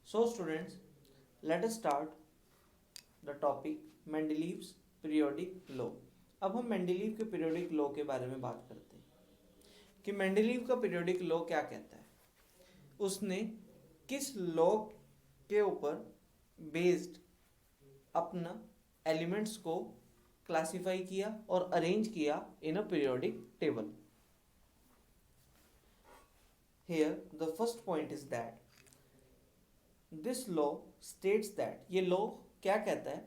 So students, let us start the topic Mendeleev's periodic law. अब हम Mendeleev के periodic law के बारे में बात करते हैं कि मेंडलीव का पीरियोडिक लॉ क्या कहता है। उसने किस लॉ के ऊपर बेस्ड अपना एलिमेंट्स को क्लासिफाई किया और अरेंज किया in a periodic table. Here the first point is that this law states that ये law क्या कहता है,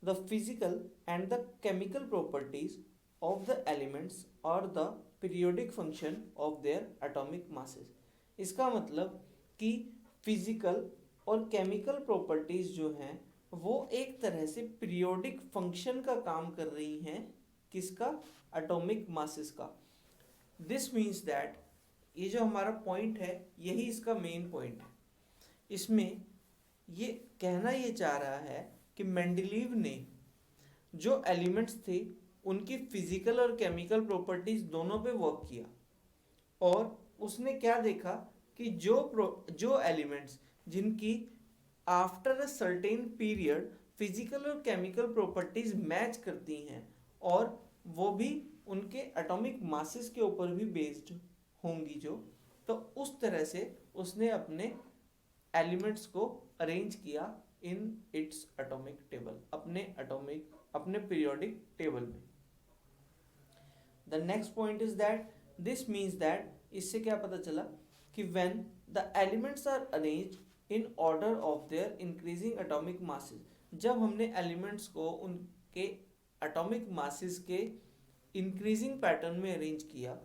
the physical and the chemical properties of the elements or the periodic function of their atomic masses। इसका मतलब कि physical और chemical properties जो हैं वो एक तरह से पीरियोडिक फंक्शन का काम कर रही हैं, किसका, एटॉमिक मासेस का। दिस मीन्स दैट ये जो हमारा पॉइंट है यही इसका मेन पॉइंट है। इसमें ये कहना ये चाह रहा है कि मेंडलीव ने जो एलिमेंट्स थे उनकी फिजिकल और केमिकल प्रॉपर्टीज दोनों पे वर्क किया और उसने क्या देखा कि जो एलिमेंट्स जिनकी after a certain period physical और केमिकल प्रॉपर्टीज मैच करती हैं और वो भी उनके एटॉमिक मासेस के ऊपर भी बेस्ड होंगी जो, तो उस तरह से उसने अपने एलिमेंट्स को अरेंज किया इन इट्स एटॉमिक टेबल, अपने पीरियोडिक टेबल में। The next point is that this means that, इससे क्या पता चला कि when the elements are arranged in order of their increasing atomic masses, जब हमने एलिमेंट्स को उनके एटॉमिक मासेस के इंक्रीजिंग पैटर्न में अरेंज किया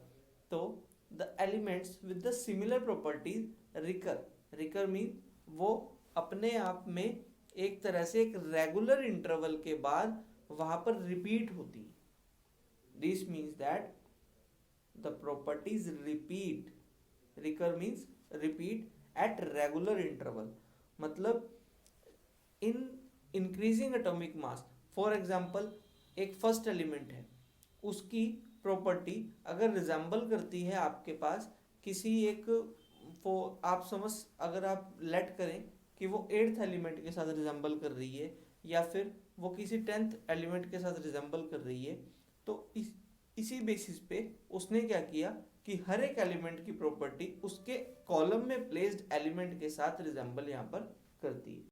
तो the elements with the similar properties recur mean वो अपने आप में एक तरह से एक रेगुलर इंटरवल के बाद वहां पर रिपीट होती है। This means that the properties recur means repeat at regular interval, मतलब in increasing atomic mass. For example एक फर्स्ट एलिमेंट है, उसकी प्रॉपर्टी अगर रिजेंबल करती है आपके पास किसी एक आप समझ, अगर आप लेट करें कि वो 8th एलिमेंट के साथ रिजेंबल कर रही है या फिर वो किसी 10th एलिमेंट के साथ रिजेंबल कर रही है, तो इसी बेसिस पे उसने क्या किया कि हर एक एलिमेंट की प्रॉपर्टी उसके कॉलम में प्लेस्ड एलिमेंट के साथ रिजेंबल यहाँ पर करती है।